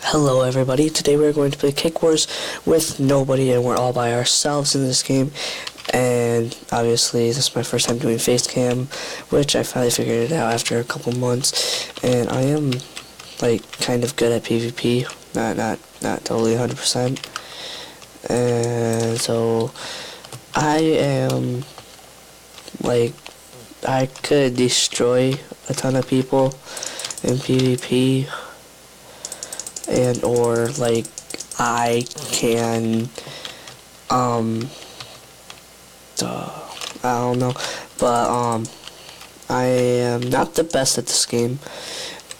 Hello everybody, today we're going to play Cake Wars with nobody and we're all by ourselves in this game. And obviously this is my first time doing face cam, which I finally figured it out after a couple months. And I am like kind of good at PvP, not totally 100%. And so I am like, I could destroy a ton of people in PvP. And or like I can I don't know, but I am not the best at this game,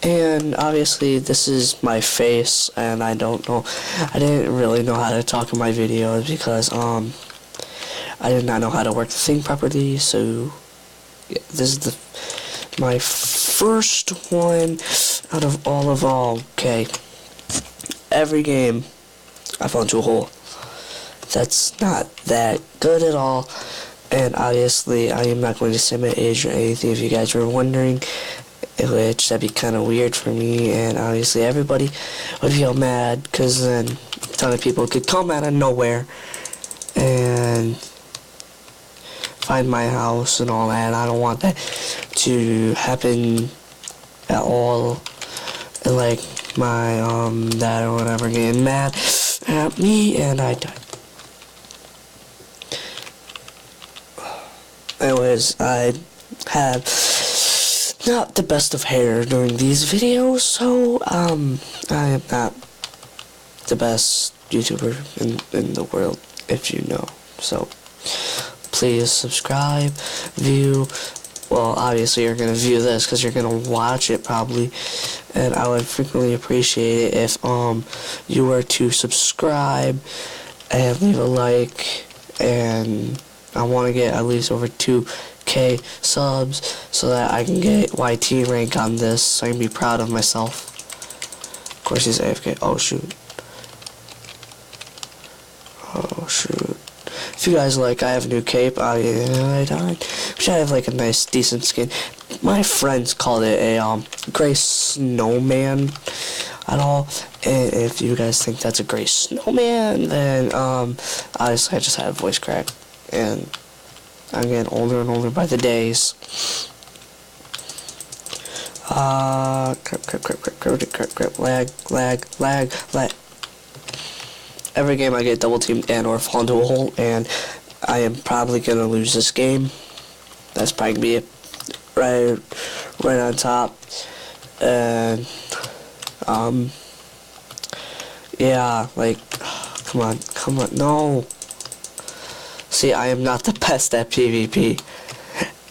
and obviously this is my face, and I didn't really know how to talk in my videos because I did not know how to work the thing properly. So yeah, this is my first one out of all. Okay. Every game, I fall into a hole. That's not that good at all. And obviously, I am not going to say my age or anything if you guys were wondering, which that'd be kind of weird for me. And obviously, everybody would feel mad because then a ton of people could come out of nowhere and find my house and all that. I don't want that to happen at all. And like my dad or whatever getting mad at me and I died. Anyways, I have not the best of hair during these videos, so I am not the best YouTuber in the world, if you know. So please subscribe, view. Well, obviously you're gonna view this because you're gonna watch it probably, and I would frequently appreciate it if you were to subscribe and leave a like, and I want to get at least over 2K subs so that I can get YT rank on this, so I can be proud of myself. Of course he's AFK. Oh shoot. If you guys like, I have a new cape. I died. Which I have like a nice, decent skin. My friends called it a gray snowman at all. And if you guys think that's a gray snowman, then obviously I just had a voice crack, and I'm getting older and older by the days. Crap, lag. Every game I get double teamed and or fall into a hole, and I am probably gonna lose this game. That's probably gonna be it. Right on top. And yeah, like come on, no. See, I am not the best at PvP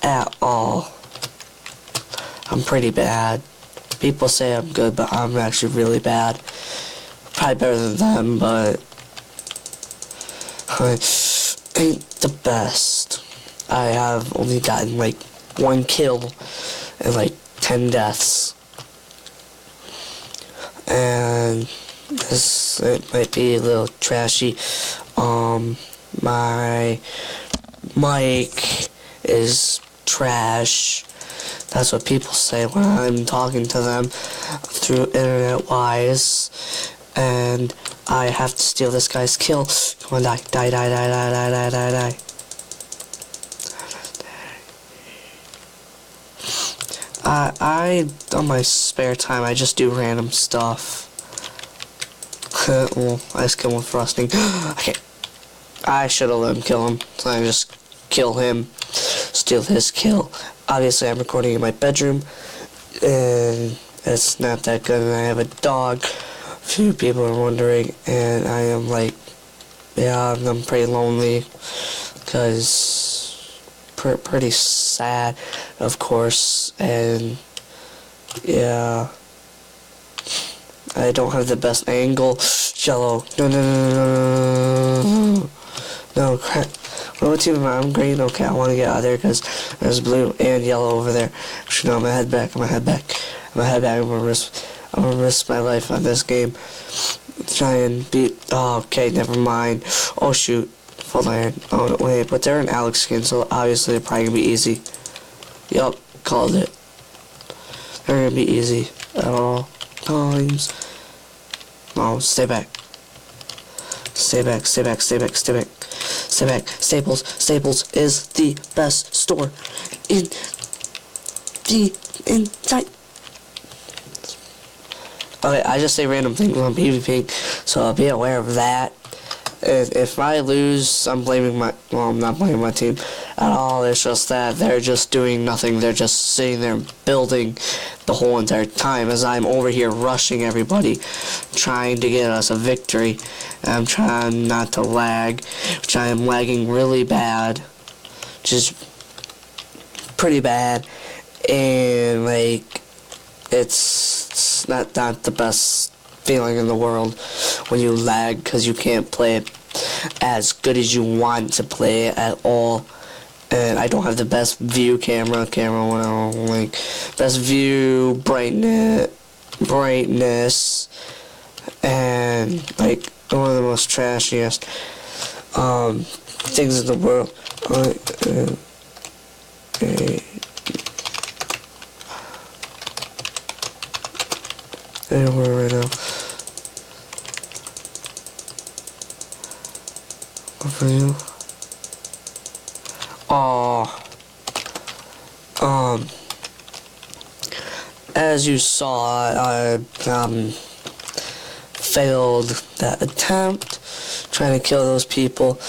at all. I'm pretty bad. People say I'm good, but I'm actually really bad. Probably better than them, but I ain't the best. I have only gotten like 1 kill and like 10 deaths. And it might be a little trashy. My mic is trash. That's what people say when I'm talking to them through internet-wise. And I have to steal this guy's kill. Come on, die. I on my spare time, I just do random stuff. Well, I just kill him with thrusting. Okay. I should have let him kill him. So I just kill him, steal his kill. Obviously, I'm recording in my bedroom, and it's not that good, and I have a dog. Few people are wondering, and I am like, yeah, I'm pretty lonely, because pretty sad, of course, and yeah, I don't have the best angle. Yellow, no, crap. What team am I? I'm green. Okay, I want to get out of there because there's blue and yellow over there. Actually, no, I'm gonna head back. I'm gonna risk my life on this game. Try and beat. Oh, okay, never mind. Oh shoot, full iron. Oh wait, but they're an Alex skin, so obviously they're probably gonna be easy. Yup, called it. They're gonna be easy at all times. Oh, stay back. Stay back, stay back, stay back, stay back. Stay back. Staples. Staples is the best store in the inside. Okay, I just say random things on PvP, so be aware of that. If I lose, I'm blaming I'm not blaming my team at all. It's just that they're just doing nothing. They're just sitting there building the whole entire time as I'm over here rushing everybody, trying to get us a victory. I'm trying not to lag, which I am lagging really bad, just pretty bad, and like it's not the best feeling in the world when you lag because you can't play it as good as you want to play it at all. And I don't have the best view camera, like best view, brightness, and like one of the most trashiest things in the world. Anywhere right now. What for you? As you saw, I failed that attempt, trying to kill those people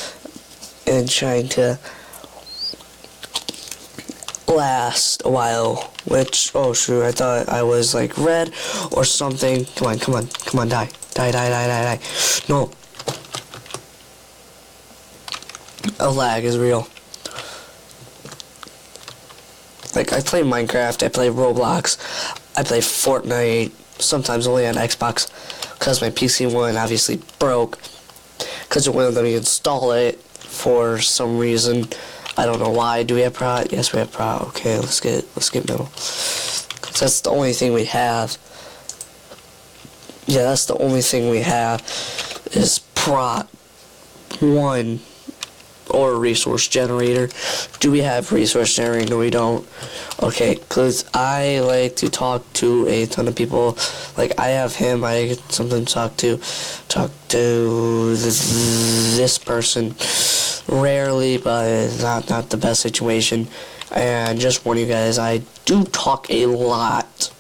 and trying to last a while, which, oh shoot, I thought I was like red or something. Come on, die. No. A lag is real. Like, I play Minecraft, I play Roblox, I play Fortnite, sometimes only on Xbox, because my PC one obviously broke, because it wouldn't let me install it for some reason. I don't know why. Do we have Pro? Yes, we have Pro. Okay, let's get middle. 'Cause that's the only thing we have. Yeah, that's the only thing we have is Pro 1 or resource generator. Do we have resource generator? No, we don't. Okay, because I like to talk to a ton of people. Like, I have him, I get something to talk to this person rarely, but it's not the best situation. And just warn you guys, I do talk a lot.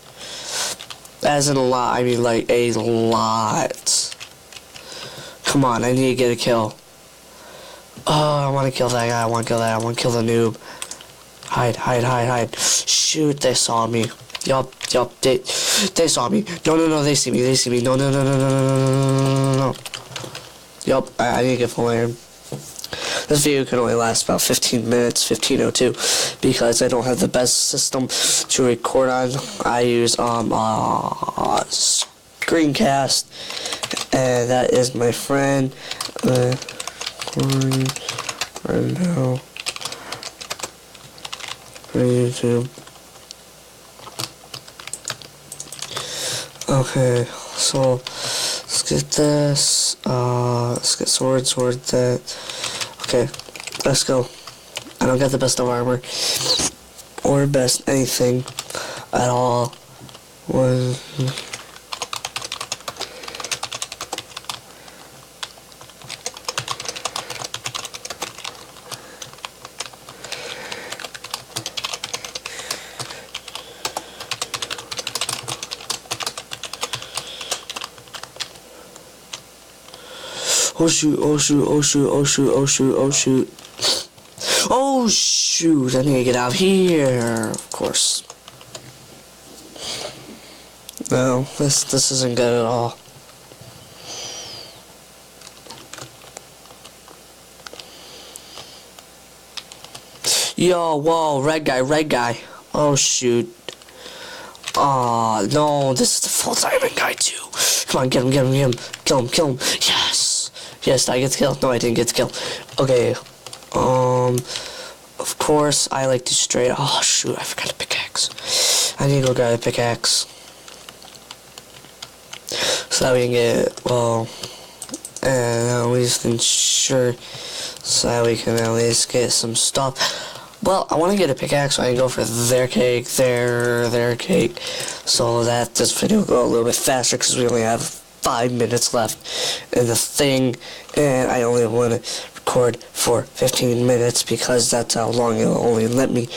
As in a lot, I mean like a lot. Come on, I need to get a kill. Oh, I want to kill that guy, I want to kill the noob. Hide. Shoot, they saw me. Yup, they saw me. No, they see me. No. Yup, I need to get full iron. This video can only last about 15 minutes, 15:02, because I don't have the best system to record on. I use Screencast, and that is my friend. Recording right now for YouTube. Okay, so let's get this. Let's get sword that. Okay, let's go. I don't get the best of armor or best anything at all. Oh shoot, I need to get out of here, of course. No, this isn't good at all. Yo, whoa, red guy. Oh shoot. Aw, no, this is the full diamond guy too. Come on, get him. Kill him. Yes, I get to kill. No, I didn't get to kill. Okay. Of course, I like to straight. Oh shoot, I forgot a pickaxe. I need to go grab a pickaxe. So that we can get, well, and at least ensure, so that we can at least get some stuff. Well, I want to get a pickaxe so I can go for their cake, so that this video will go a little bit faster because we only have 5 minutes left in the thing, and I only want to record for 15 minutes because that's how long it'll only let me.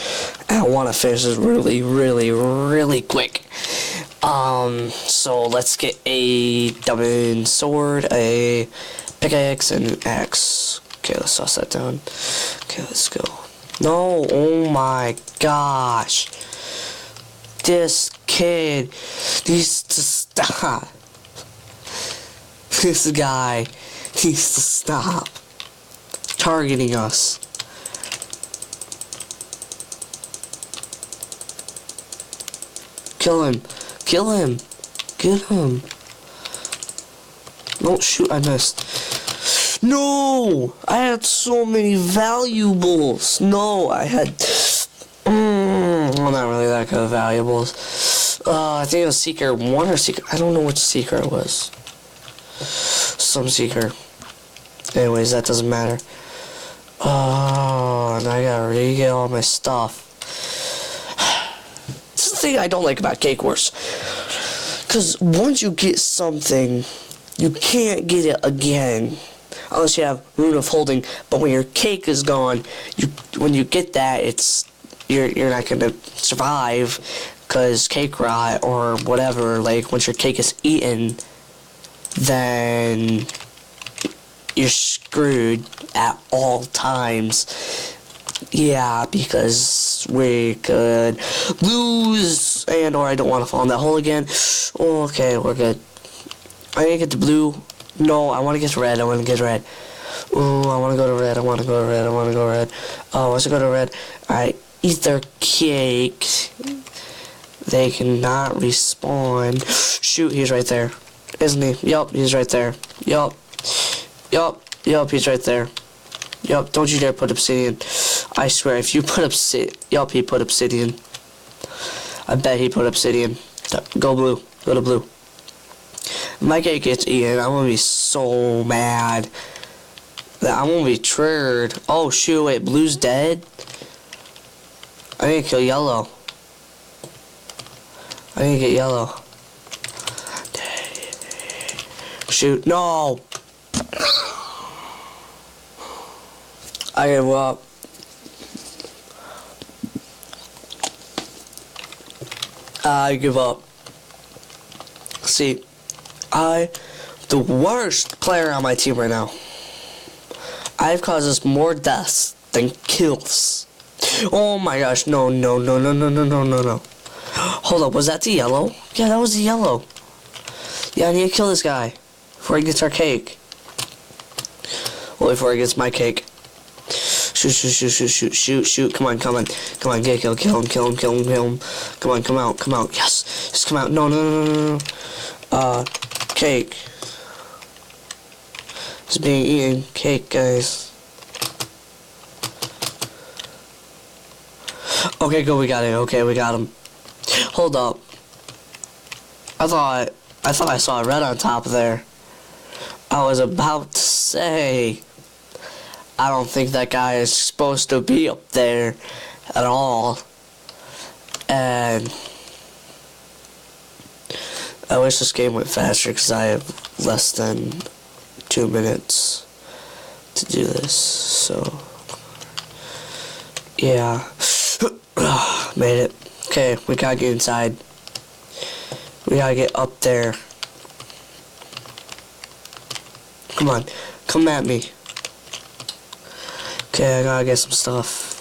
And I want to finish this really, really, really quick. So let's get a diamond sword, a pickaxe, and an axe. Okay, let's toss that down. Okay, let's go. No, oh my gosh. This kid needs to stop. This guy needs to stop targeting us. Kill him. Kill him. Get him. Don't shoot, I missed. No! I had so many valuables. No, I had... well, not really that good of valuables. I think it was Seeker 1 or Seeker... I don't know which Seeker it was. Some Seeker. Anyways, that doesn't matter. Oh, and I gotta re-get all my stuff. It's the thing I don't like about Cake Wars. Because once you get something, you can't get it again. Unless you have Rune of Holding. But when your cake is gone, when you get that, you're not gonna survive. Because cake rot or whatever, like once your cake is eaten, then you're screwed at all times. Yeah, because we could lose, and or I don't want to fall in that hole again. Okay, we're good. I need to get the blue. No, I want to get red. I want to get red. Ooh, I want to go to red. I want to go to red. I want to go red. Oh, let's go to red. Alright, eat their cake. They cannot respawn. Shoot, he's right there. Isn't he? Yup, he's right there. Yup. Yup. Yup, he's right there. Yup, don't you dare put obsidian. I swear, if you put obsidian... Yup, he put obsidian. I bet he put obsidian. Go blue. Go to blue. My cake gets eaten. I'm gonna be so mad. I'm gonna be triggered. Oh, shoot, wait, blue's dead? I need to kill yellow. I need to get yellow. Shoot, no! I give up. I give up. See, the worst player on my team right now. I've caused us more deaths than kills. Oh my gosh, no. Hold up, was that the yellow? Yeah, that was the yellow. Yeah, I need to kill this guy before he gets our cake. Well, before he gets my cake. Shoot. Come on, get kill him. Come on, come out. Yes, just come out. No. Cake. It's being eaten. Cake, guys. Okay, go, we got it. Okay, we got him. Hold up. I thought I saw a red on top there. I was about to say, I don't think that guy is supposed to be up there at all. And I wish this game went faster because I have less than 2 minutes to do this. So, yeah. Made it. Okay, we gotta get inside. We gotta get up there. Come on, come at me. Okay, I gotta get some stuff.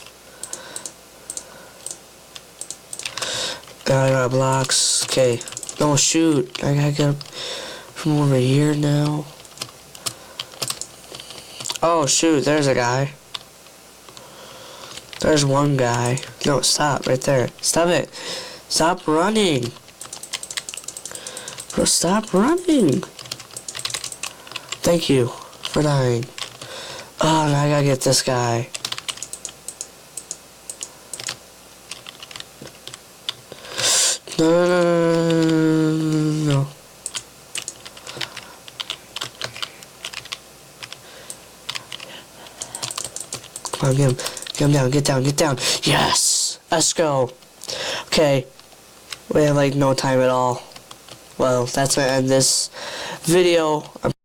I got blocks. Okay. No, shoot. I gotta get up from over here now. Oh, shoot. There's a guy. There's one guy. No, stop right there. Stop it. Stop running. Bro, stop running. Thank you for dying. Oh, now I gotta get this guy. No. Come on, get him. Get him down. Get down. Yes! Let's go. Okay. We have like no time at all. Well, that's gonna end this video. I'm